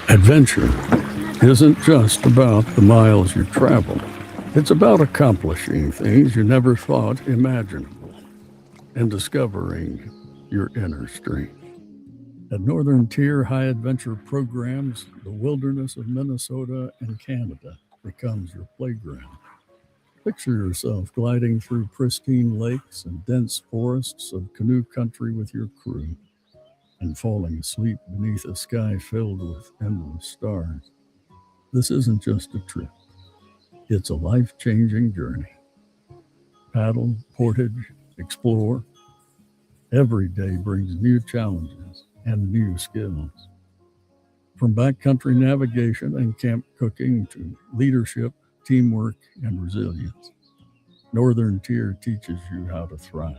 Adventure isn't just about the miles you travel. It's about accomplishing things you never thought imaginable and discovering your inner strength. At Northern Tier High Adventure programs, the wilderness of Minnesota and Canada becomes your playground. Picture yourself gliding through pristine lakes and dense forests of canoe country with your crew and falling asleep beneath a sky filled with endless stars. This isn't just a trip, it's a life changing journey. Paddle, portage, explore. Every day brings new challenges and new skills. From backcountry navigation and camp cooking to leadership, teamwork, and resilience, Northern Tier teaches you how to thrive.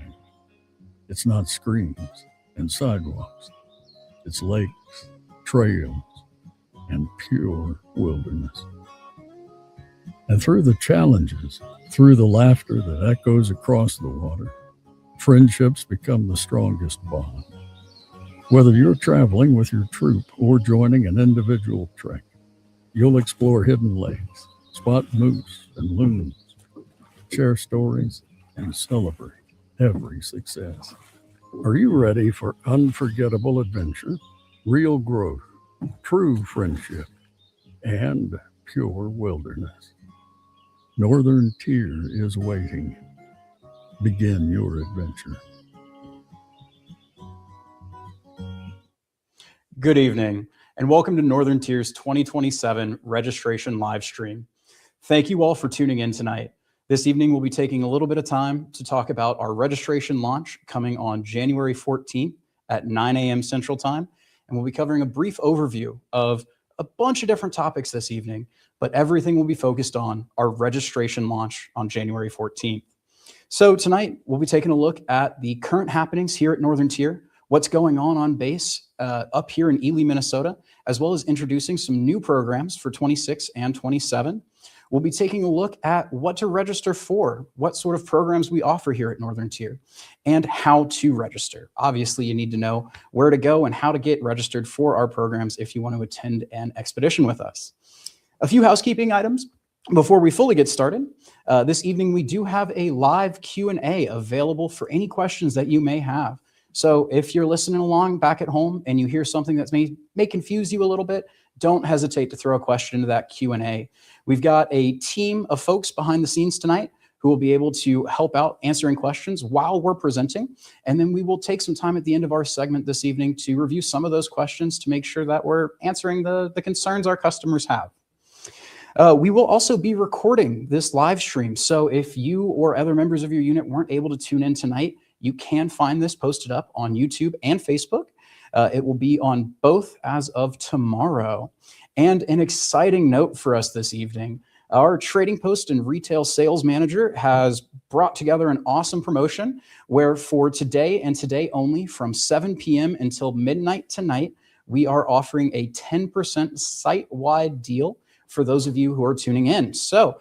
It's not screens and sidewalks, it's lakes, trails, and pure wilderness. And through the challenges, through the laughter that echoes across the water, friendships become the strongest bond. Whether you're traveling with your troop or joining an individual trek, you'll explore hidden lakes, spot moose and loons, share stories, and celebrate every success. Are you ready for unforgettable adventure, real growth, true friendship, and pure wilderness? Northern Tier is waiting. Begin your adventure. Good evening, and welcome to Northern Tier's 2027 registration live stream. Thank you all for tuning in tonight. This evening, we'll be taking a little bit of time to talk about our registration launch coming on January 14th at 9 a.m. Central Time, and we'll be covering a brief overview of a bunch of different topics this evening, but everything will be focused on our registration launch on January 14th. So tonight, we'll be taking a look at the current happenings here at Northern Tier, what's going on base up here in Ely, Minnesota, as well as introducing some new programs for 26 and 27. We'll be taking a look at what to register for, what sort of programs we offer here at Northern Tier, and how to register. Obviously, you need to know where to go and how to get registered for our programs if you want to attend an expedition with us. A few housekeeping items before we fully get started. This evening, we do have a live Q&A available for any questions that you may have. So if you're listening along back at home and you hear something that may confuse you a little bit, don't hesitate to throw a question into that Q&A. We've got a team of folks behind the scenes tonight who will be able to help out answering questions while we're presenting. And then we will take some time at the end of our segment this evening to review some of those questions to make sure that we're answering the concerns our customers have. We will also be recording this live stream. So if you or other members of your unit weren't able to tune in tonight, you can find this posted up on YouTube and Facebook. It will be on both as of tomorrow. And an exciting note for us this evening, our Trading Post and Retail Sales Manager has brought together an awesome promotion where for today and today only from 7 p.m. until midnight tonight, we are offering a 10% site-wide deal for those of you who are tuning in. So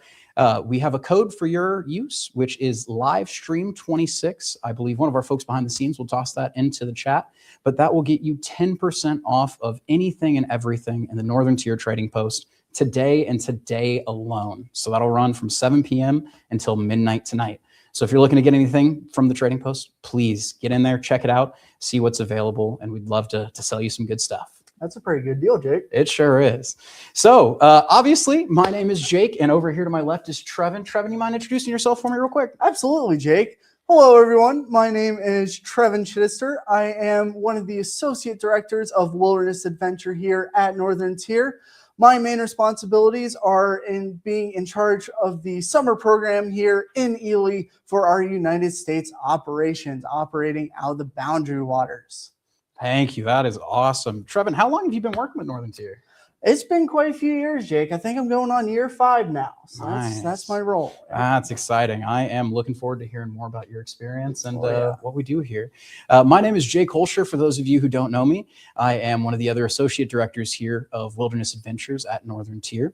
we have a code for your use, which is Livestream26. I believe one of our folks behind the scenes will toss that into the chat, but that will get you 10% off of anything and everything in the Northern Tier Trading Post today and today alone. So that'll run from 7 p.m. until midnight tonight. So if you're looking to get anything from the Trading Post, please get in there, check it out, see what's available, and we'd love to sell you some good stuff. That's a pretty good deal, Jake. It sure is. So obviously, my name is Jake, and over here to my left is Trevin. Trevin, you mind introducing yourself for me real quick? Absolutely, Jake. Hello, everyone. My name is Trevin Chittister. I am one of the Associate Directors of Wilderness Adventure here at Northern Tier. My main responsibilities are in being in charge of the summer program here in Ely for our United States operations, operating out of the Boundary Waters. Thank you. That is awesome. Trevin, how long have you been working with Northern Tier? It's been quite a few years, Jake. I think I'm going on year 5 now. So Nice. that's my role. That's exciting. I am looking forward to hearing more about your experience and what we do here. My name is Jake Holscher. For those of you who don't know me, I am one of the other associate directors here of Wilderness Adventures at Northern Tier.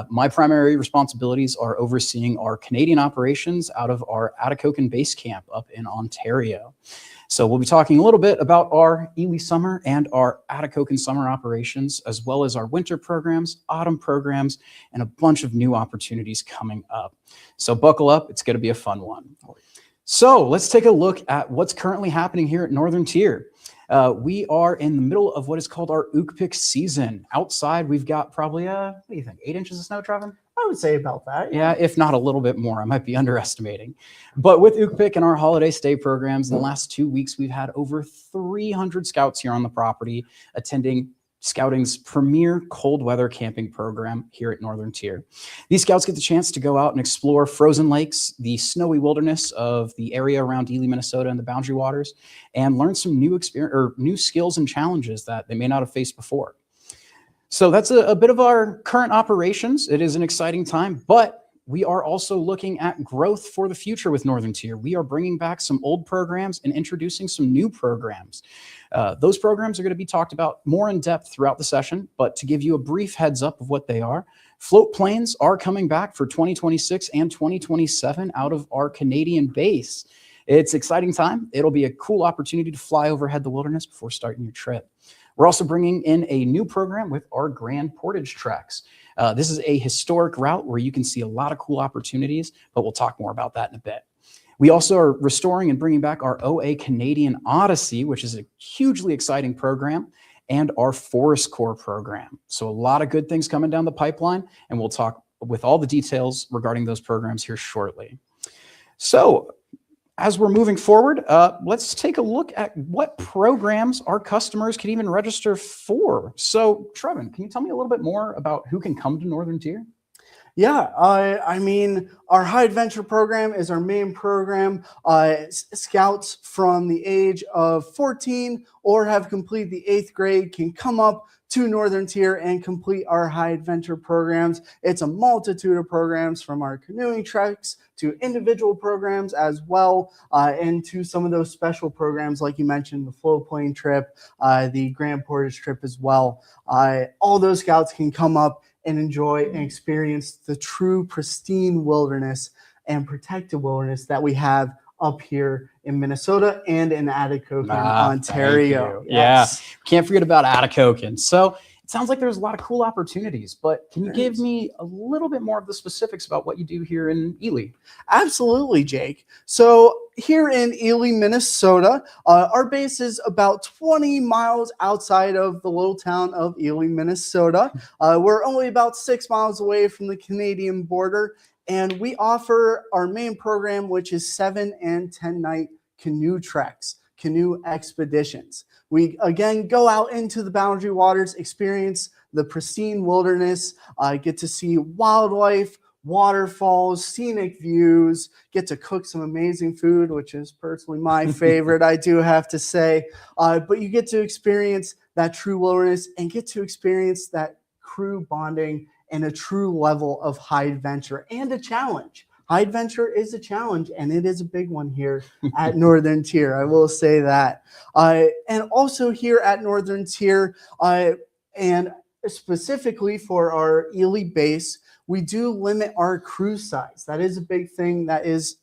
My primary responsibilities are overseeing our Canadian operations out of our Atikokan base camp up in Ontario. So we'll be talking a little bit about our Ely summer and our Atikokan summer operations, as well as our winter programs, autumn programs, and a bunch of new opportunities coming up. So buckle up, it's going to be a fun one. So let's take a look at what's currently happening here at Northern Tier. We are in the middle of what is called our Ukpik season. Outside, we've got probably, what do you think, 8 inches of snow, Trevin? I would say about that. Yeah, if not a little bit more. I might be underestimating. But with Ukpik and our holiday stay programs, in the last 2 weeks, we've had over 300 scouts here on the property attending Scouting's premier cold weather camping program here at Northern Tier. These scouts get the chance to go out and explore frozen lakes, the snowy wilderness of the area around Ely, Minnesota, and the Boundary Waters, and learn some new skills and challenges that they may not have faced before. So that's a bit of our current operations. It is an exciting time, but we are also looking at growth for the future with Northern Tier. We are bringing back some old programs and introducing some new programs. Those programs are going to be talked about more in depth throughout the session, but to give you a brief heads up of what they are, float planes are coming back for 2026 and 2027 out of our Canadian base. It's an exciting time. It'll be a cool opportunity to fly overhead the wilderness before starting your trip. We're also bringing in a new program with our Grand Portage Treks. This is a historic route where you can see a lot of cool opportunities, but we'll talk more about that in a bit. We also are restoring and bringing back our OA Canadian Odyssey, which is a hugely exciting program, and our Forest Corps program. So a lot of good things coming down the pipeline, and we'll talk with all the details regarding those programs here shortly. So as we're moving forward, let's take a look at what programs our customers can even register for. So Trevin, can you tell me a little bit more about who can come to Northern Tier? Yeah, I mean, our High Adventure program is our main program. Scouts from the age of 14 or have completed the 8th grade can come up to Northern Tier and complete our High Adventure programs. It's a multitude of programs, from our canoeing treks to individual programs as well, and to some of those special programs like you mentioned, the float plane trip, the Grand Portage trip as well. All those scouts can come up and enjoy and experience the true pristine wilderness and protected wilderness that we have up here in Minnesota and in Atikokan, Ontario. Yes. Yeah, can't forget about Atikokan. So it sounds like there's a lot of cool opportunities, but can you give me a little bit more of the specifics about what you do here in Ely? Absolutely, Jake. So here in Ely, Minnesota, our base is about 20 miles outside of the little town of Ely, Minnesota. We're only about 6 miles away from the Canadian border, and we offer our main program, which is 7 and 10 night canoe treks, canoe expeditions. We again go out into the Boundary Waters, experience the pristine wilderness, get to see wildlife, waterfalls, scenic views, get to cook some amazing food, which is personally my favorite, I do have to say. But you get to experience that true wilderness and get to experience that crew bonding and a true level of high adventure and a challenge. High adventure is a challenge, and it is a big one here at Northern Tier. I will say that. And also here at Northern Tier, and specifically for our Ely base, we do limit our crew size. That is a big thing that is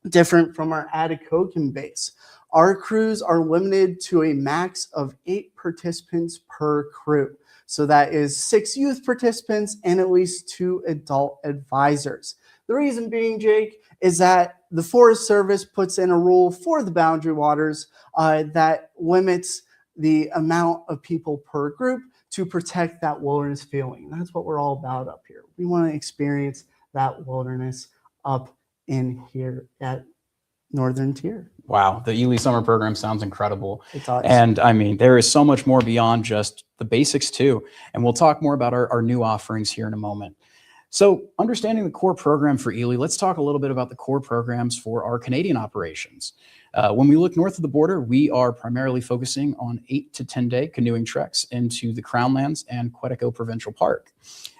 different from our Atikokan base. Our crews are limited to a max of 8 participants per crew. So that is 6 youth participants and at least 2 adult advisors. The reason being, Jake, is that the Forest Service puts in a rule for the Boundary Waters that limits the amount of people per group to protect that wilderness feeling. That's what we're all about up here. We want to experience that wilderness up in here at Northern Tier. Wow, the Ely summer program sounds incredible. It does. And I mean, there is so much more beyond just the basics too. And we'll talk more about our new offerings here in a moment. So understanding the core program for Ely, let's talk a little bit about the core programs for our Canadian operations. When we look north of the border, we are primarily focusing on 8 to 10 day canoeing treks into the Crown Lands and Quetico Provincial Park.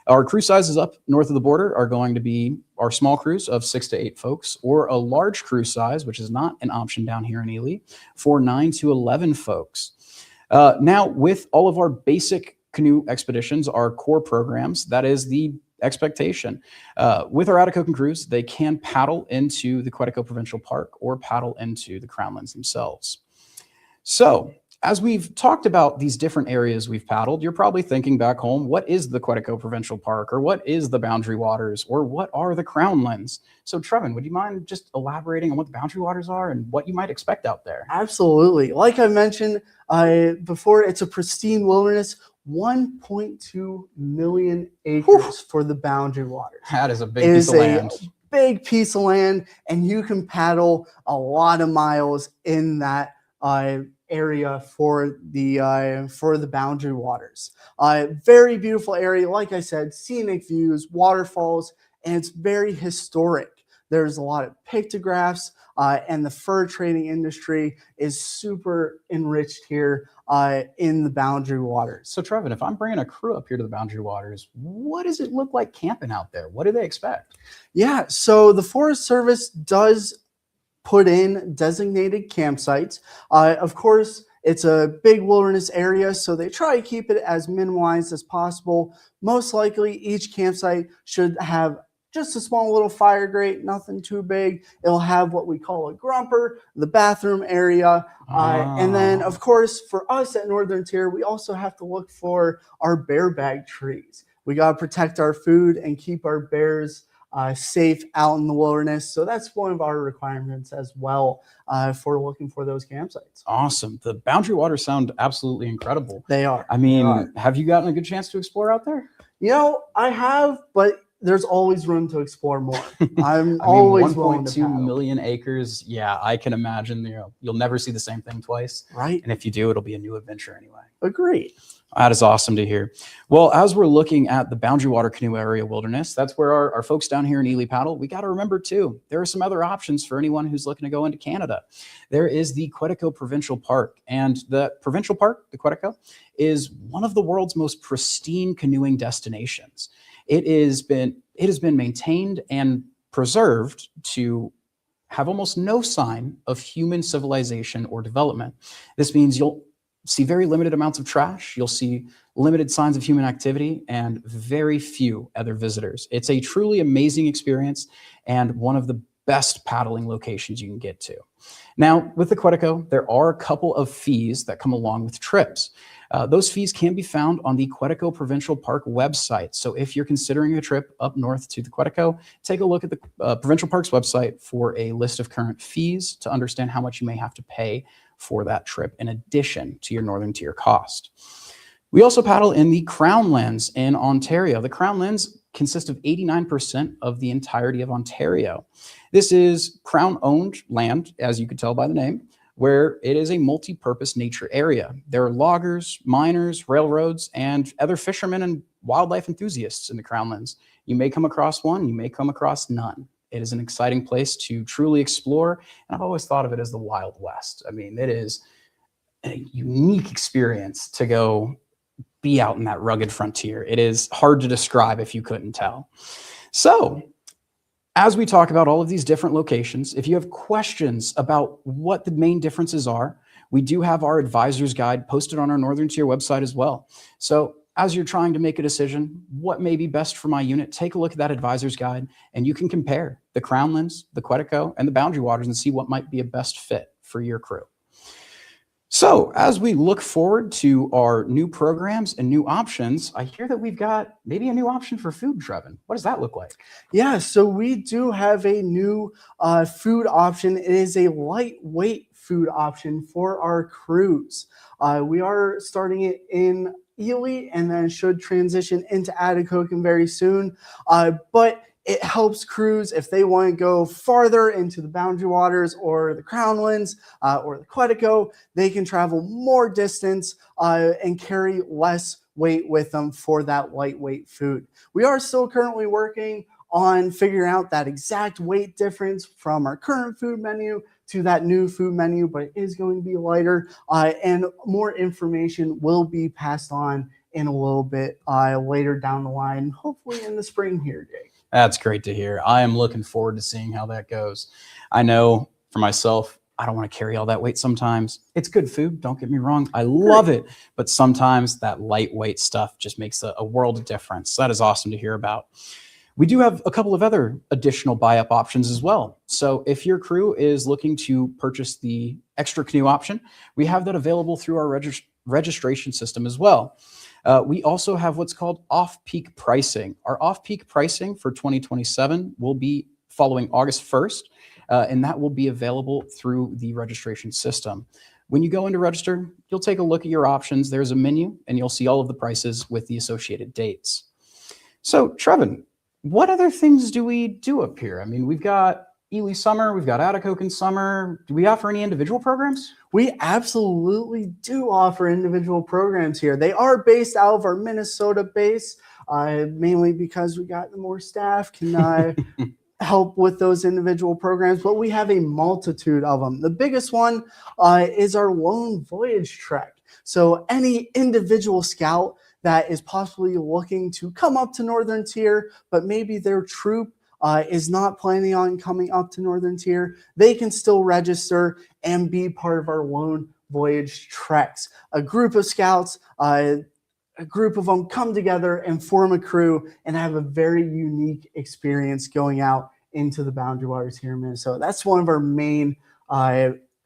Our crew sizes up north of the border are going to be our small crews of 6 to 8 folks, or a large crew size, which is not an option down here in Ely, for 9 to 11 folks. Now, with all of our basic canoe expeditions, our core programs, that is the expectation. With our Atikokan crews, they can paddle into the Quetico Provincial Park or paddle into the Crown Lands themselves. So, as we've talked about these different areas we've paddled, you're probably thinking back home, what is the Quetico Provincial Park, or what is the Boundary Waters, or what are the Crownlands? So, Trevin, would you mind just elaborating on what the Boundary Waters are and what you might expect out there? Absolutely. Like I mentioned before, it's a pristine wilderness, 1.2 million acres for the Boundary Waters. That is a big It piece is of a land. big piece of land, and you can paddle a lot of miles in that area for the Boundary Waters. Very beautiful area, like I said, scenic views, waterfalls, and it's very historic. There's a lot of pictographs, and the fur trading industry is super enriched here in the Boundary Waters. So, Trevin, if I'm bringing a crew up here to the Boundary Waters, what does it look like camping out there? What do they expect? Yeah, so the Forest Service does put in designated campsites. Of course, it's a big wilderness area, so they try to keep it as minimalized as possible. Most likely, each campsite should have just a small little fire grate, nothing too big. It'll have what we call a grumper, the bathroom area. And then, of course, for us at Northern Tier, we also have to look for our bear bag trees. We got to protect our food and keep our bears safe out in the wilderness. So that's one of our requirements as well for looking for those campsites. Awesome. The Boundary Waters sound absolutely incredible. They are. I mean, have you gotten a good chance to explore out there? You know, I have, but there's always room to explore more. I'm always willing to 1.2 paddle. million acres. Yeah, I can imagine, you'll never see the same thing twice. Right? And if you do, it'll be a new adventure anyway. Agreed. That is awesome to hear. Well, as we're looking at the Boundary Water Canoe Area Wilderness, that's where our folks down here in Ely paddle. We got to remember, too, there are some other options for anyone who's looking to go into Canada. There is the Quetico Provincial Park. And the Provincial Park, the Quetico, is one of the world's most pristine canoeing destinations. It has been maintained and preserved to have almost no sign of human civilization or development. This means you'll see very limited amounts of trash. You'll see limited signs of human activity and very few other visitors. It's a truly amazing experience and one of the best paddling locations you can get to. Now, with the Quetico, there are a couple of fees that come along with trips. Those fees can be found on the Quetico Provincial Park website. So if you're considering a trip up north to the Quetico, take a look at the Provincial Park's website for a list of current fees to understand how much you may have to pay for that trip in addition to your Northern Tier cost. We also paddle in the Crownlands in Ontario. The Crownlands consist of 89% of the entirety of Ontario. This is Crown-owned land, as you could tell by the name, where it is a multi-purpose nature area. There are loggers, miners, railroads, and other fishermen and wildlife enthusiasts in the Crownlands. You may come across one, you may come across none. It is an exciting place to truly explore, and I've always thought of it as the Wild West. I mean, it is a unique experience to go be out in that rugged frontier. It is hard to describe if you couldn't tell. So, as we talk about all of these different locations, if you have questions about what the main differences are, we do have our advisor's guide posted on our Northern Tier website as well. So as you're trying to make a decision, what may be best for my unit, take a look at that advisor's guide and you can compare the Crownlands, the Quetico, and the Boundary Waters and see what might be a best fit for your crew. So as we look forward to our new programs and new options, I hear that we've got maybe a new option for food, Trevin. What does that look like? Yeah, so we do have a new food option. It is a lightweight food option for our crews. We are starting it in Ely and then should transition into Atikokan very soon. But it helps crews if they want to go farther into the Boundary Waters or the Crownlands or the Quetico. They can travel more distance and carry less weight with them for that lightweight food. We are still currently working on figuring out that exact weight difference from our current food menu to that new food menu, but it is going to be lighter and more information will be passed on in a little bit later down the line, hopefully in the spring here, Jake. That's great to hear. I am looking forward to seeing how that goes. I know for myself, I don't want to carry all that weight sometimes. It's good food, don't get me wrong. I love it, but sometimes that lightweight stuff just makes a world of difference. So that is awesome to hear about. We do have a couple of other additional buy-up options as well. So if your crew is looking to purchase the extra canoe option, we have that available through our registration system as well. We also have what's called off-peak pricing. Our off-peak pricing for 2027 will be following August 1st, and that will be available through the registration system. When you go in to register, you'll take a look at your options. There's a menu, and you'll see all of the prices with the associated dates. So, Trevin, what other things do we do up here? I mean, we've got Ely Summer, we've got Atikokan Summer. Do we offer any individual programs? We absolutely do offer individual programs here. They are based out of our Minnesota base, mainly because we got more staff can help with those individual programs, but we have a multitude of them. The biggest one is our Lone Voyage Trek. So any individual scout that is possibly looking to come up to Northern Tier, but maybe their troop is not planning on coming up to Northern Tier, they can still register and be part of our Lone Voyage Treks. A group of scouts, a group of them come together and form a crew and have a very unique experience going out into the Boundary Waters here in Minnesota. That's one of our main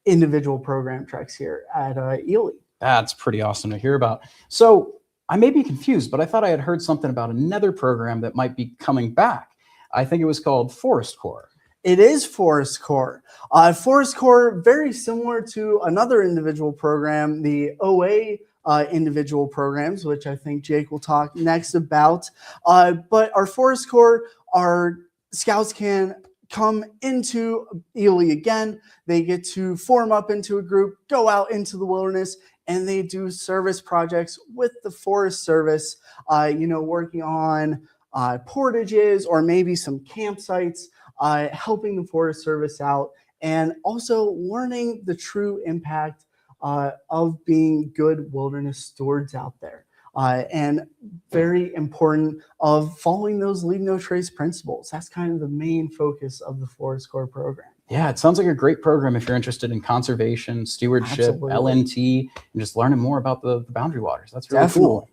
individual program treks here at Ely. That's pretty awesome to hear about. So I may be confused, but I thought I had heard something about another program that might be coming back. I think it was called Forest Corps. It is Forest Corps. Forest Corps, very similar to another individual program, the OA individual programs, which I think Jake will talk next about. But our Forest Corps, our scouts can come into Ely again. They get to form up into a group, go out into the wilderness, and they do service projects with the Forest Service, working on portages or maybe some campsites, helping the Forest Service out, and also learning the true impact of being good wilderness stewards out there. And very important of following those leave no trace principles. That's kind of the main focus of the Forest Corps program. Yeah, it sounds like a great program if you're interested in conservation, stewardship, Absolutely. LNT, and just learning more about the Boundary Waters. That's really Definitely. cool.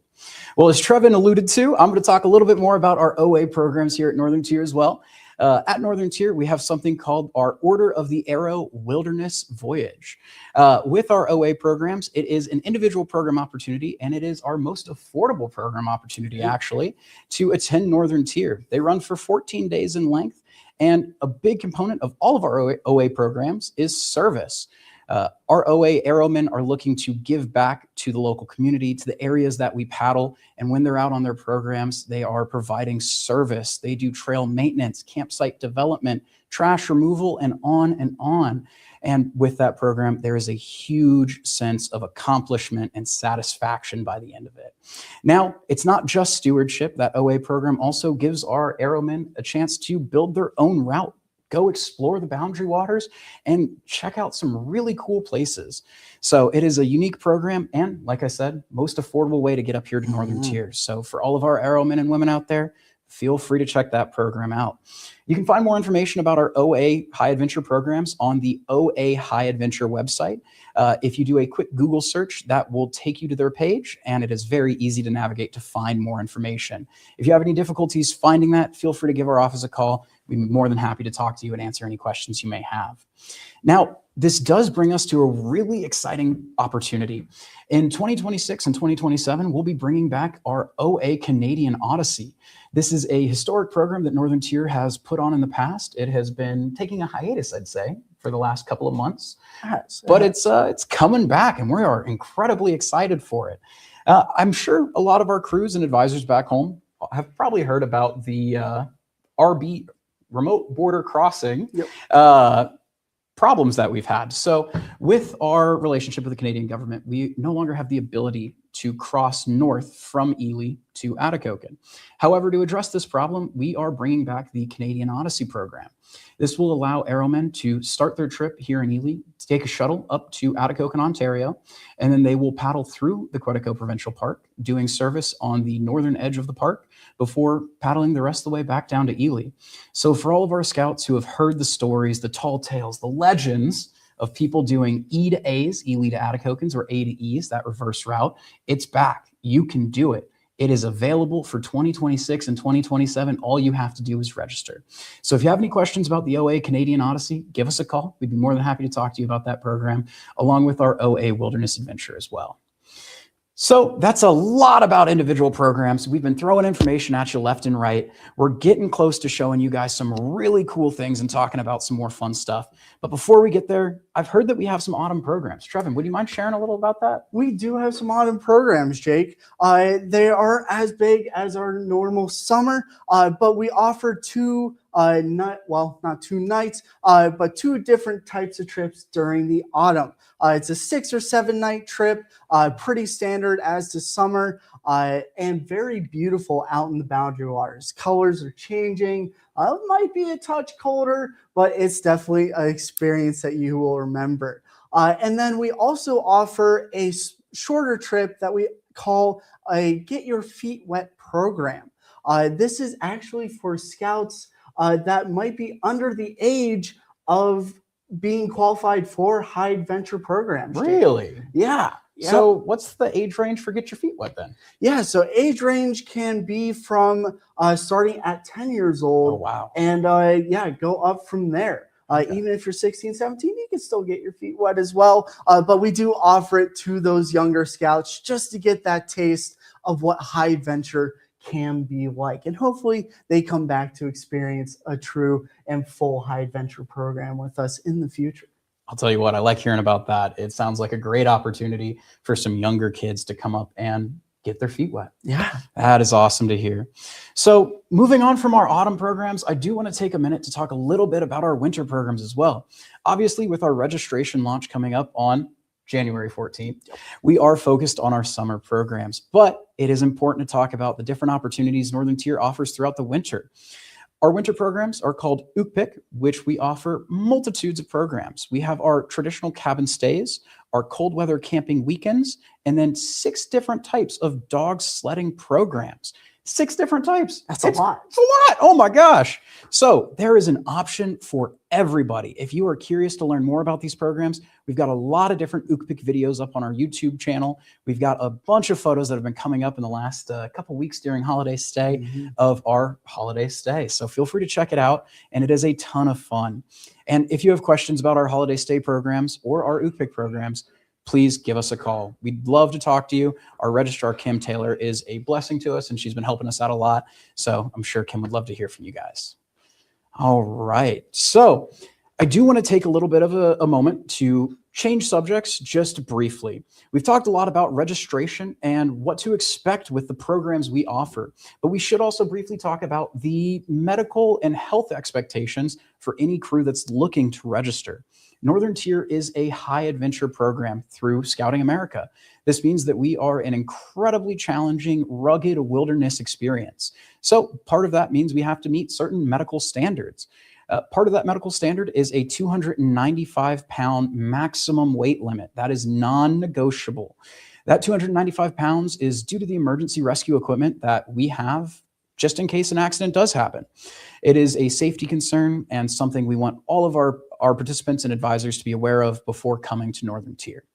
Well, as Trevin alluded to, I'm going to talk a little bit more about our OA programs here at Northern Tier as well. At Northern Tier, we have something called our Order of the Arrow Wilderness Voyage. With our OA programs, it is an individual program opportunity, and it is our most affordable program opportunity, actually, to attend Northern Tier. They run for 14 days in length, and a big component of all of our OA programs is service. Our OA Arrowmen are looking to give back to the local community, to the areas that we paddle. And when they're out on their programs, they are providing service. They do trail maintenance, campsite development, trash removal, and on and on. And with that program, there is a huge sense of accomplishment and satisfaction by the end of it. Now, it's not just stewardship. That OA program also gives our Arrowmen a chance to build their own route, go explore the Boundary Waters, and check out some really cool places. So it is a unique program, and like I said, most affordable way to get up here to Northern Tier. So for all of our Arrowmen and women out there, feel free to check that program out. You can find more information about our OA High Adventure programs on the OA High Adventure website. If you do a quick Google search, that will take you to their page, and it is very easy to navigate to find more information. If you have any difficulties finding that, feel free to give our office a call. We'd be more than happy to talk to you and answer any questions you may have. Now, this does bring us to a really exciting opportunity. In 2026 and 2027, we'll be bringing back our OA Canadian Odyssey. This is a historic program that Northern Tier has put on in the past. It has been taking a hiatus, I'd say, for the last couple of months, but it's coming back, and we are incredibly excited for it. I'm sure a lot of our crews and advisors back home have probably heard about the RB, remote border crossing, problems that we've had. So with our relationship with the Canadian government, we no longer have the ability to cross north from Ely to Atikokan. However, to address this problem, we are bringing back the Canadian Odyssey program. This will allow Arrowmen to start their trip here in Ely, to take a shuttle up to Atikokan, Ontario, and then they will paddle through the Quetico Provincial Park, doing service on the northern edge of the park before paddling the rest of the way back down to Ely. So for all of our scouts who have heard the stories, the tall tales, the legends of people doing E to A's, Ely to Atikokans, or A to E's, that reverse route, it's back. You can do it. It is available for 2026 and 2027. All you have to do is register. So if you have any questions about the OA Canadian Odyssey, give us a call. We'd be more than happy to talk to you about that program, along with our OA Wilderness Adventure as well. So that's a lot about individual programs. We've been throwing information at you left and right. We're getting close to showing you guys some really cool things and talking about some more fun stuff. But before we get there, I've heard that we have some autumn programs. Trevin, would you mind sharing a little about that? We do have some autumn programs, Jake. They aren't as big as our normal summer, but we offer not 2 nights, but 2 different types of trips during the autumn. It's a 6 or 7 night trip, pretty standard as to summer, and very beautiful out in the Boundary Waters. Colors are changing. It might be a touch colder, but it's definitely an experience that you will remember. And then we also offer a shorter trip that we call a Get Your Feet Wet program. This is actually for scouts that might be under the age of being qualified for high adventure programs. Really? Yeah. So what's the age range for Get Your Feet Wet then? Yeah, so age range can be from starting at 10 years old. Oh, wow. And go up from there. Okay. Even if you're 16, 17, you can still get your feet wet as well. But we do offer it to those younger scouts just to get that taste of what high adventure can be like. And hopefully they come back to experience a true and full high adventure program with us in the future. I'll tell you what, I like hearing about that. It sounds like a great opportunity for some younger kids to come up and get their feet wet. Yeah. That is awesome to hear. So moving on from our autumn programs, I do want to take a minute to talk a little bit about our winter programs as well. Obviously, with our registration launch coming up on January 14th, we are focused on our summer programs, but it is important to talk about the different opportunities Northern Tier offers throughout the winter. Our winter programs are called UKPIC, which we offer multitudes of programs. We have our traditional cabin stays, our cold weather camping weekends, and then 6 different types of dog sledding programs. 6 different types. That's a lot. It's a lot. Oh my gosh. So there is an option for everybody. If you are curious to learn more about these programs, we've got a lot of different UKPIC videos up on our YouTube channel. We've got a bunch of photos that have been coming up in the last couple weeks during holiday stay of our holiday stay. So feel free to check it out. And it is a ton of fun. And if you have questions about our holiday stay programs or our UKPIC programs, please give us a call. We'd love to talk to you. Our registrar, Kim Taylor, is a blessing to us, and she's been helping us out a lot. So I'm sure Kim would love to hear from you guys. All right. So I do want to take a little bit of a moment to change subjects just briefly. We've talked a lot about registration and what to expect with the programs we offer, but we should also briefly talk about the medical and health expectations for any crew that's looking to register. Northern Tier is a high adventure program through Scouting America. This means that we are an incredibly challenging, rugged wilderness experience. So part of that means we have to meet certain medical standards. Part of that medical standard is a 295-pound maximum weight limit. That is non-negotiable. That 295 pounds is due to the emergency rescue equipment that we have just in case an accident does happen. It is a safety concern and something we want all of our participants and advisors to be aware of before coming to Northern Tier.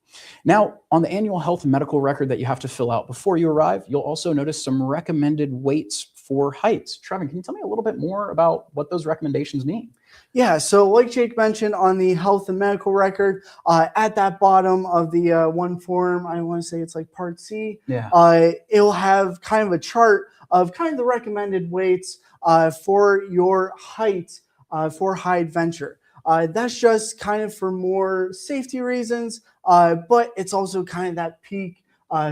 Now, on the annual health and medical record that you have to fill out before you arrive, you'll also notice some recommended weights for heights. Trevin, can you tell me a little bit more about what those recommendations mean? Yeah, so like Jake mentioned on the health and medical record, at that bottom of the one form, I want to say it's like Part C, it'll have kind of a chart of kind of the recommended weights for your height for high adventure. That's just kind of for more safety reasons, but it's also kind of that peak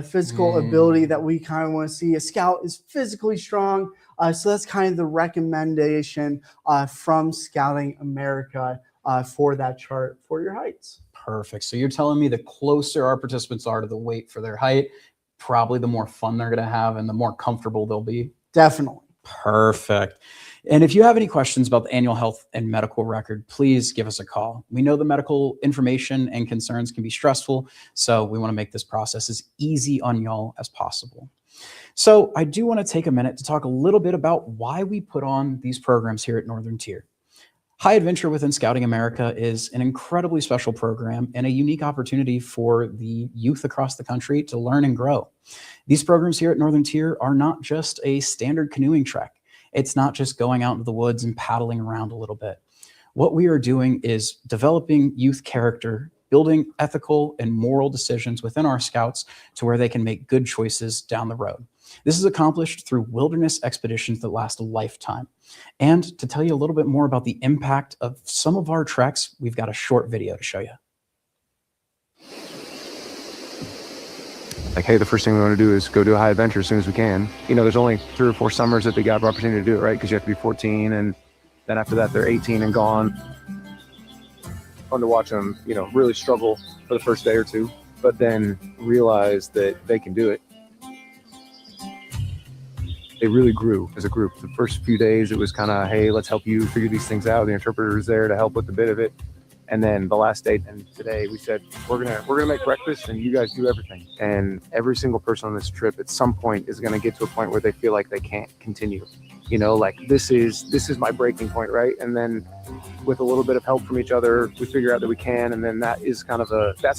physical ability that we kind of want to see. A scout is physically strong, so that's kind of the recommendation from Scouting America for that chart for your heights. Perfect. So you're telling me the closer our participants are to the weight for their height, probably the more fun they're going to have and the more comfortable they'll be? Definitely. Perfect. And if you have any questions about the annual health and medical record, please give us a call. We know the medical information and concerns can be stressful, so we want to make this process as easy on y'all as possible. So I do want to take a minute to talk a little bit about why we put on these programs here at Northern Tier. High Adventure within Scouting America is an incredibly special program and a unique opportunity for the youth across the country to learn and grow. These programs here at Northern Tier are not just a standard canoeing trek. It's not just going out into the woods and paddling around a little bit. What we are doing is developing youth character, building ethical and moral decisions within our scouts to where they can make good choices down the road. This is accomplished through wilderness expeditions that last a lifetime. And to tell you a little bit more about the impact of some of our treks, we've got a short video to show you. Like, hey, the first thing we want to do is go do a high adventure as soon as we can. You know, there's only 3 or 4 summers that they got the opportunity to do it, right? Because you have to be 14, and then after that, they're 18 and gone. Fun to watch them, you know, really struggle for the first day or two, but then realize that they can do it. They really grew as a group. The first few days, it was kind of, hey, let's help you figure these things out. The interpreter is there to help with a bit of it. And then the last day and today, we said, we're gonna make breakfast and you guys do everything. And every single person on this trip at some point is gonna get to a point where they feel like they can't continue. You know, like this is my breaking point, right? And then with a little bit of help from each other, we figure out that we can. And then that's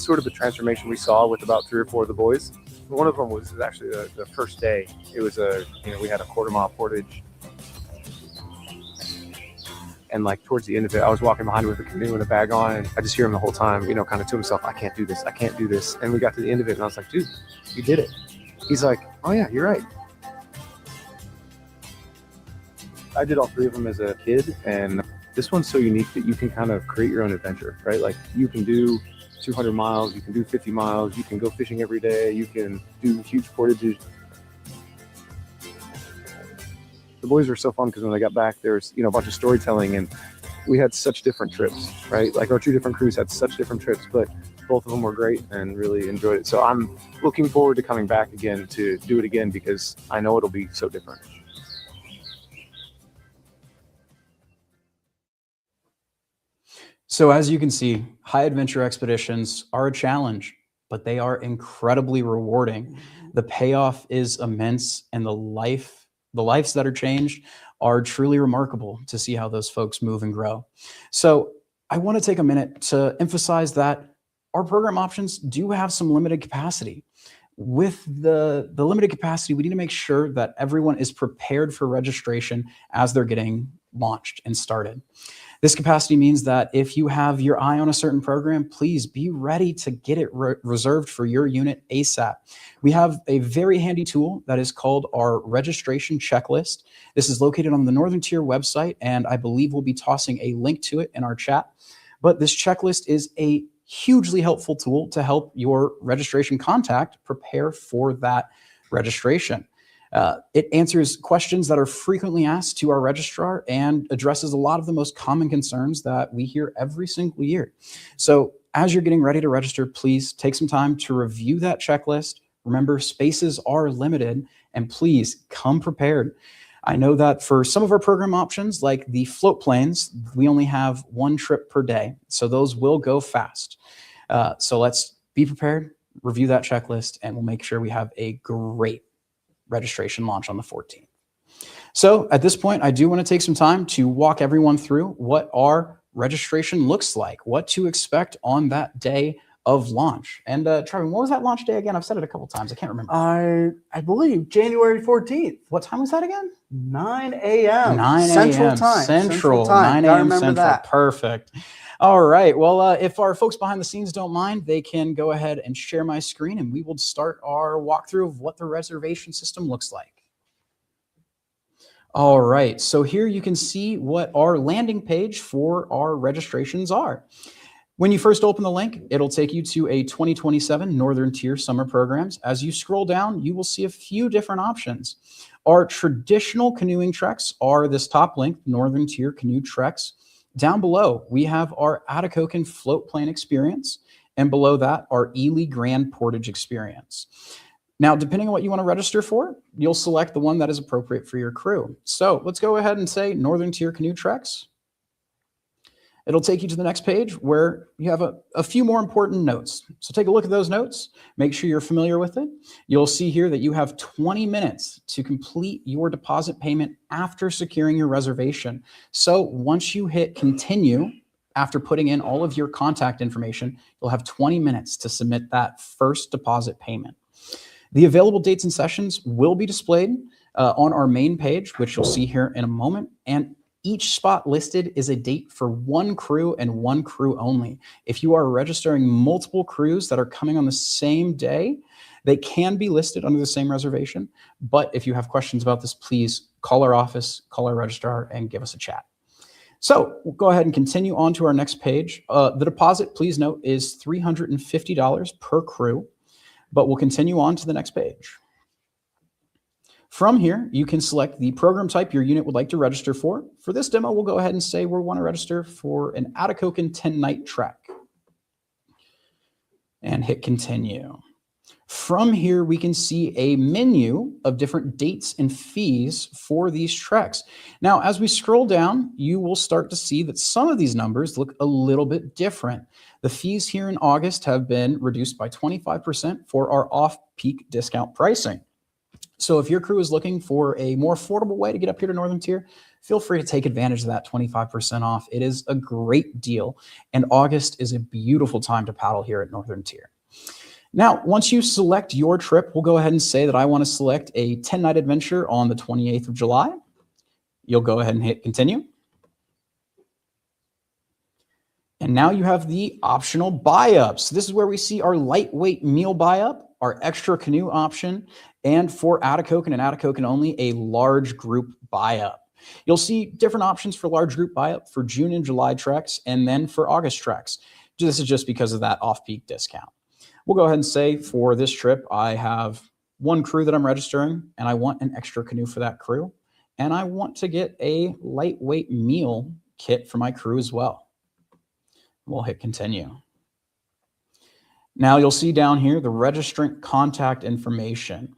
sort of the transformation we saw with about 3 or 4 of the boys. One of them was actually the first day. It was we had a quarter-mile portage. And like towards the end of it, I was walking behind him with a canoe and a bag on, and I just hear him the whole time, you know, kind of to himself, I can't do this. And we got to the end of it, and I was like, dude, you did it. He's like, oh yeah, you're right. I did all 3 of them as a kid, and this one's so unique that you can kind of create your own adventure, right? Like you can do 200 miles, you can do 50 miles, you can go fishing every day, you can do huge portages. The boys were so fun because when they got back, there's, you know, a bunch of storytelling, and we had such different trips, right? Like our 2 different crews had such different trips, but both of them were great and really enjoyed it. So I'm looking forward to coming back again to do it again because I know it'll be so different. So as you can see, high adventure expeditions are a challenge, but they are incredibly rewarding. The payoff is immense, and the lives that are changed are truly remarkable to see how those folks move and grow. So I want to take a minute to emphasize that our program options do have some limited capacity. With the limited capacity, we need to make sure that everyone is prepared for registration as they're getting launched and started. This capacity means that if you have your eye on a certain program, please be ready to get it reserved for your unit ASAP. We have a very handy tool that is called our registration checklist. This is located on the Northern Tier website, and I believe we'll be tossing a link to it in our chat. But this checklist is a hugely helpful tool to help your registration contact prepare for that registration. It answers questions that are frequently asked to our registrar and addresses a lot of the most common concerns that we hear every single year. So as you're getting ready to register, please take some time to review that checklist. Remember, spaces are limited, and please come prepared. I know that for some of our program options, like the float planes, we only have 1 trip per day, so those will go fast. So let's be prepared, review that checklist, and we'll make sure we have a great registration launch on the 14th. So at this point, I do want to take some time to walk everyone through what our registration looks like, what to expect on that day of launch. And Trevor, what was that launch day again? I've said it a couple times. I can't remember. I believe January 14th. What time was that again? 9 a.m. 9 a.m. Central Time. Central. Time. 9 a.m. Remember Central. that. Perfect. All right. Well, if our folks behind the scenes don't mind, they can go ahead and share my screen, and we will start our walkthrough of what the reservation system looks like. All right. So here you can see what our landing page for our registrations are. When you first open the link, it'll take you to a 2027 Northern Tier summer programs. As you scroll down, you will see a few different options. Our traditional canoeing treks are this top link, Northern Tier Canoe Treks. Down below, we have our Atikokan float plane experience, and below that, our Ely Grand Portage experience. Now, depending on what you want to register for, you'll select the one that is appropriate for your crew. So let's go ahead and say Northern Tier Canoe Treks. It'll take you to the next page where you have a few more important notes. So take a look at those notes. Make sure you're familiar with it. You'll see here that you have 20 minutes to complete your deposit payment after securing your reservation. So once you hit continue, after putting in all of your contact information, you'll have 20 minutes to submit that first deposit payment. The available dates and sessions will be displayed on our main page, which you'll see here in a moment. And each spot listed is a date for one crew and one crew only. If you are registering multiple crews that are coming on the same day, they can be listed under the same reservation. But if you have questions about this, please call our office, call our registrar, and give us a chat. So we'll go ahead and continue on to our next page. The deposit, please note, is $350 per crew, but we'll continue on to the next page. From here, you can select the program type your unit would like to register for. For this demo, we'll go ahead and say we want to register for an Atikokan 10-night trek and hit continue. From here, we can see a menu of different dates and fees for these treks. Now, as we scroll down, you will start to see that some of these numbers look a little bit different. The fees here in August have been reduced by 25% for our off-peak discount pricing. So if your crew is looking for a more affordable way to get up here to Northern Tier, feel free to take advantage of that 25% off. It is a great deal, and August is a beautiful time to paddle here at Northern Tier. Now, once you select your trip, we'll go ahead and say that I want to select a 10-night adventure on the 28th of July. You'll go ahead and hit continue. And now you have the optional buy-ups. This is where we see our lightweight meal buy-up, our extra canoe option, and for Atikokan and Atikokan only, a large group buy-up. You'll see different options for large group buy-up for June and July treks, and then for August treks. This is just because of that off-peak discount. We'll go ahead and say for this trip, I have one crew that I'm registering, and I want an extra canoe for that crew. And I want to get a lightweight meal kit for my crew as well. We'll hit continue. Now you'll see down here the registrant contact information.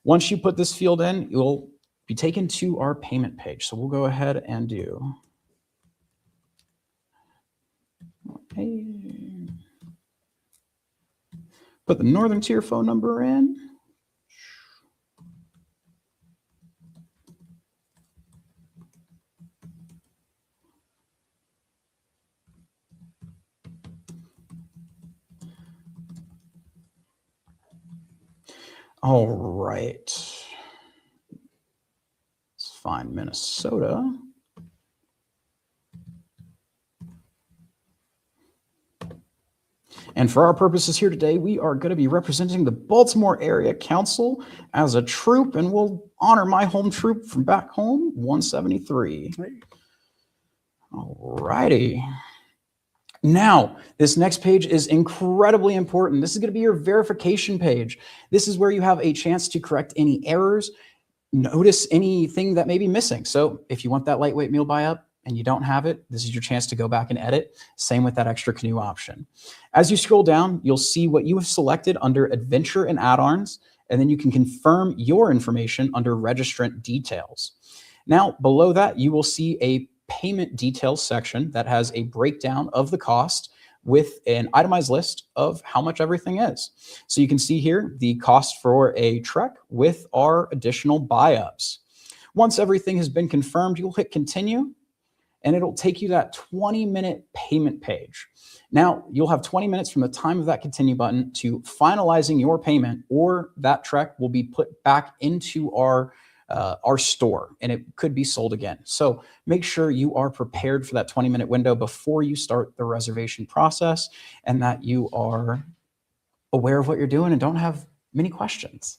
Once you put this field in, you'll be taken to our payment page. So we'll go ahead and do. Put the Northern Tier phone number in. All right. Let's find Minnesota. And for our purposes here today, we are going to be representing the Baltimore Area Council as a troop, and we'll honor my home troop from back home, 173. All righty. Now, this next page is incredibly important. This is going to be your verification page. This is where you have a chance to correct any errors, notice anything that may be missing. So if you want that lightweight meal buy-up and you don't have it, this is your chance to go back and edit. Same with that extra canoe option. As you scroll down, you'll see what you have selected under Adventure and Add-ons, and then you can confirm your information under Registrant Details. Now, below that, you will see a payment details section that has a breakdown of the cost with an itemized list of how much everything is. So you can see here the cost for a trek with our additional buy-ups. Once everything has been confirmed, you'll hit continue, and it'll take you that 20-minute payment page. Now, you'll have 20 minutes from the time of that continue button to finalizing your payment, or that trek will be put back into our store, and it could be sold again. So make sure you are prepared for that 20-minute window before you start the reservation process, and that you are aware of what you're doing and don't have many questions.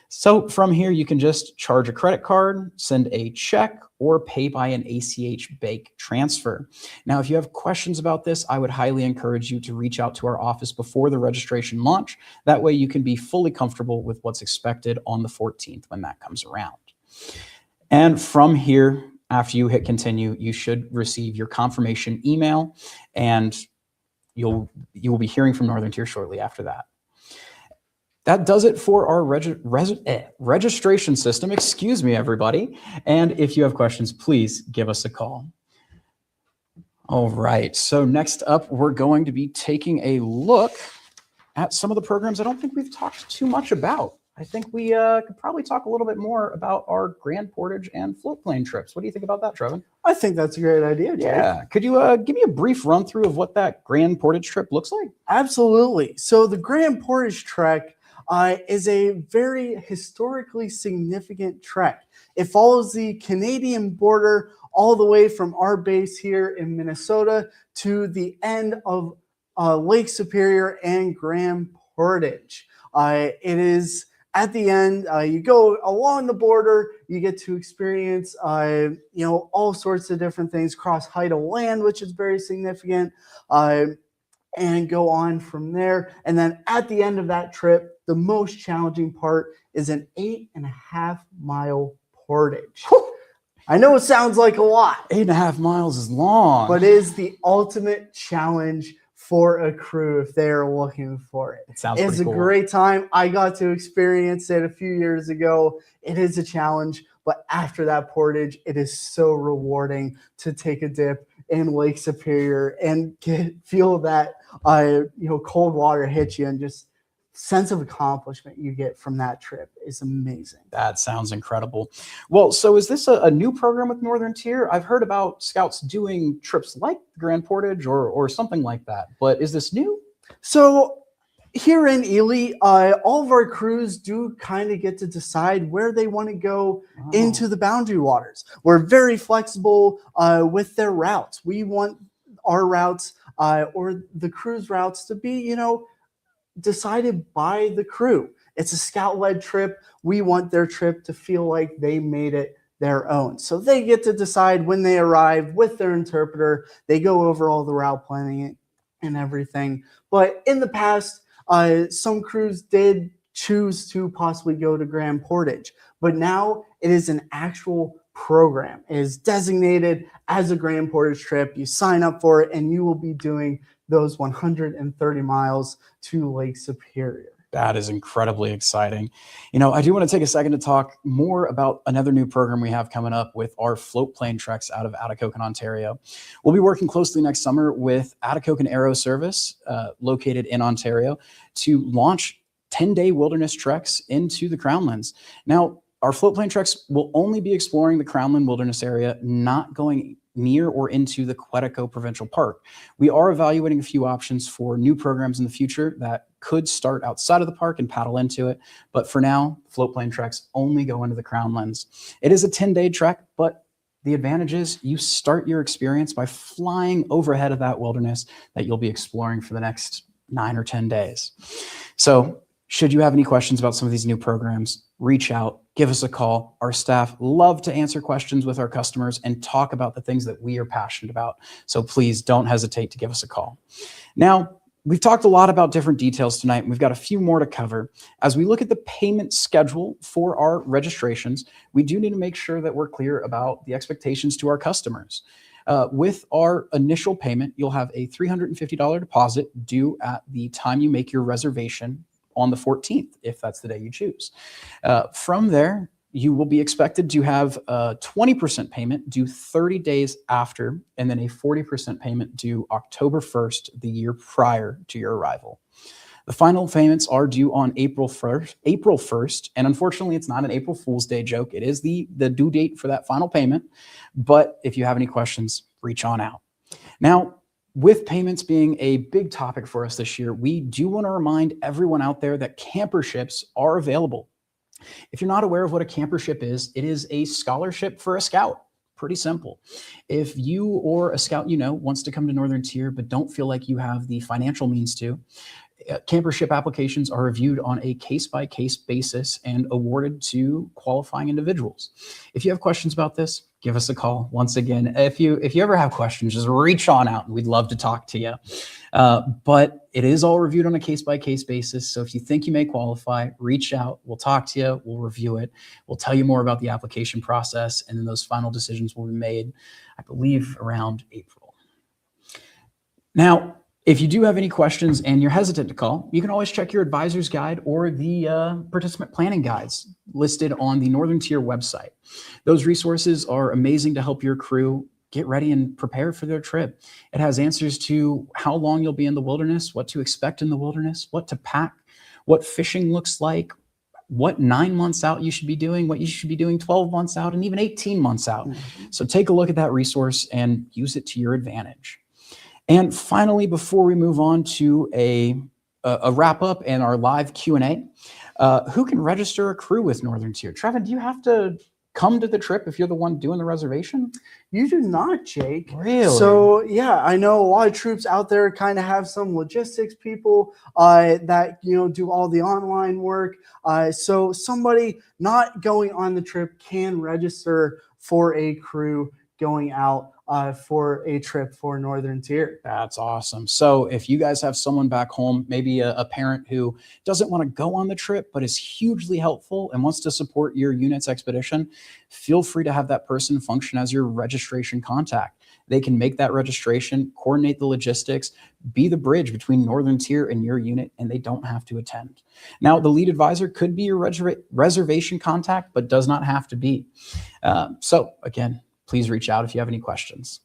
So from here, you can just charge a credit card, send a check, or pay by an ACH bank transfer. Now, if you have questions about this, I would highly encourage you to reach out to our office before the registration launch. That way you can be fully comfortable with what's expected on the 14th when that comes around. And from here, after you hit continue, you should receive your confirmation email, and you will be hearing from Northern Tier shortly after that. That does it for our registration system. Excuse me, everybody. And if you have questions, please give us a call. All right. So next up, we're going to be taking a look at some of the programs I don't think we've talked too much about. I think we could probably talk a little bit more about our Grand Portage and float plane trips. What do you think about that, Trevin? I think that's a great idea, Jake. Yeah. Could you give me a brief run through of what that Grand Portage trip looks like? Absolutely. So the Grand Portage Trek is a very historically significant trek. It follows the Canadian border all the way from our base here in Minnesota to the end of Lake Superior and Grand Portage. It is at the end, you go along the border, you get to experience, all sorts of different things, cross Heidel Land, which is very significant, and go on from there. And then at the end of that trip, the most challenging part is an 8.5 mile portage. I know it sounds like a lot. 8.5 miles is long. But it is the ultimate challenge for a crew if they're looking for it. It sounds It's pretty a cool. great time. I got to experience it a few years ago. It is a challenge, but after that portage, it is so rewarding to take a dip in Lake Superior and feel that cold water hit you, and just sense of accomplishment you get from that trip is amazing. That sounds incredible. Well, so is this a new program with Northern Tier? I've heard about Scouts doing trips like the Grand Portage or something like that, but is this new? So here in Ely, all of our crews do kind of get to decide where they want to go into the boundary waters. We're very flexible with their routes. We want our routes or the crew's routes to be, decided by the crew. It's a Scout-led trip. We want their trip to feel like they made it their own. So they get to decide when they arrive with their interpreter. They go over all the route planning and everything. But in the past, some crews did choose to possibly go to Grand Portage, but now it is an actual program. It is designated as a Grand Portage trip. You sign up for it and you will be doing those 130 miles to Lake Superior. That is incredibly exciting. I do want to take a second to talk more about another new program we have coming up with our float plane treks out of Atikokan, Ontario. We'll be working closely next summer with Atikokan Aero Service, located in Ontario, to launch 10-day wilderness treks into the Crownlands. Now, our float plane treks will only be exploring the Crownland Wilderness area, not going near or into the Quetico Provincial Park. We are evaluating a few options for new programs in the future that could start outside of the park and paddle into it. But for now, float plane treks only go into the Crownlands. It is a 10-day trek, but the advantage is you start your experience by flying overhead of that wilderness that you'll be exploring for the next 9 or 10 days. So should you have any questions about some of these new programs, reach out, give us a call. Our staff love to answer questions with our customers and talk about the things that we are passionate about. So please don't hesitate to give us a call. Now, we've talked a lot about different details tonight, and we've got a few more to cover. As we look at the payment schedule for our registrations, we do need to make sure that we're clear about the expectations to our customers. With our initial payment, you'll have a $350 deposit due at the time you make your reservation on the 14th, if that's the day you choose. From there, you will be expected to have a 20% payment due 30 days after, and then a 40% payment due October 1st, the year prior to your arrival. The final payments are due on April 1st, and unfortunately, it's not an April Fool's Day joke. It is the due date for that final payment, but if you have any questions, reach on out. Now, with payments being a big topic for us this year, we do want to remind everyone out there that camperships are available. If you're not aware of what a campership is, it is a scholarship for a scout. Pretty simple. If you or a scout wants to come to Northern Tier but don't feel like you have the financial means to, campership applications are reviewed on a case-by-case basis and awarded to qualifying individuals. If you have questions about this, give us a call. Once again, if you ever have questions, just reach on out and we'd love to talk to you. But it is all reviewed on a case-by-case basis. So if you think you may qualify, reach out. We'll talk to you. We'll review it. We'll tell you more about the application process, and then those final decisions will be made, I believe, around April. Now, if you do have any questions and you're hesitant to call, you can always check your advisor's guide or the participant planning guides listed on the Northern Tier website. Those resources are amazing to help your crew get ready and prepare for their trip. It has answers to how long you'll be in the wilderness, what to expect in the wilderness, what to pack, what fishing looks like, what 9 months out you should be doing, what you should be doing 12 months out, and even 18 months out. So take a look at that resource and use it to your advantage. And finally, before we move on to a wrap up and our live Q&A, who can register a crew with Northern Tier? Trevin, do you have to come to the trip if you're the one doing the reservation? You do not, Jake. Really? So yeah, I know a lot of troops out there kind of have some logistics people that do all the online work. So somebody not going on the trip can register for a crew going out for a trip for Northern Tier. That's awesome. So if you guys have someone back home, maybe a parent who doesn't want to go on the trip, but is hugely helpful and wants to support your unit's expedition, feel free to have that person function as your registration contact. They can make that registration, coordinate the logistics, be the bridge between Northern Tier and your unit, and they don't have to attend. Now, the lead advisor could be your reservation contact, but does not have to be. So again, please reach out if you have any questions.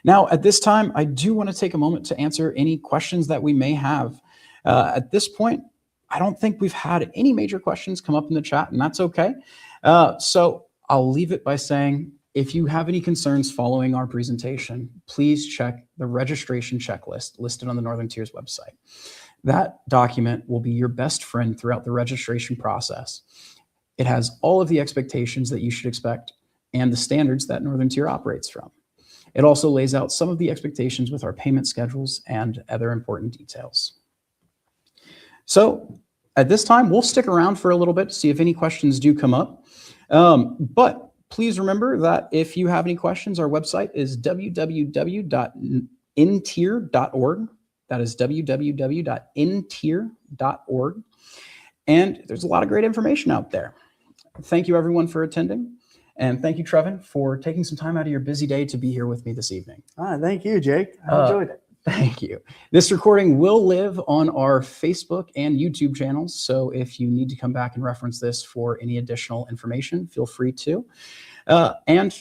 Now, at this time, I do want to take a moment to answer any questions that we may have. At this point, I don't think we've had any major questions come up in the chat, and that's okay. So I'll leave it by saying, if you have any concerns following our presentation, please check the registration checklist listed on the Northern Tier's website. That document will be your best friend throughout the registration process. It has all of the expectations that you should expect and the standards that Northern Tier operates from. It also lays out some of the expectations with our payment schedules and other important details. So at this time, we'll stick around for a little bit to see if any questions do come up. But please remember that if you have any questions, our website is www.ntier.org. That is www.ntier.org. And there's a lot of great information out there. Thank you, everyone, for attending. And thank you, Trevin, for taking some time out of your busy day to be here with me this evening. Thank you, Jake. I enjoyed it. Thank you. This recording will live on our Facebook and YouTube channels. So if you need to come back and reference this for any additional information, feel free to. And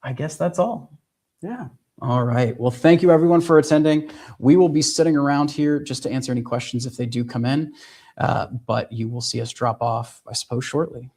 I guess that's all. Yeah. All right. Well, thank you, everyone, for attending. We will be sitting around here just to answer any questions if they do come in. But you will see us drop off, I suppose, shortly.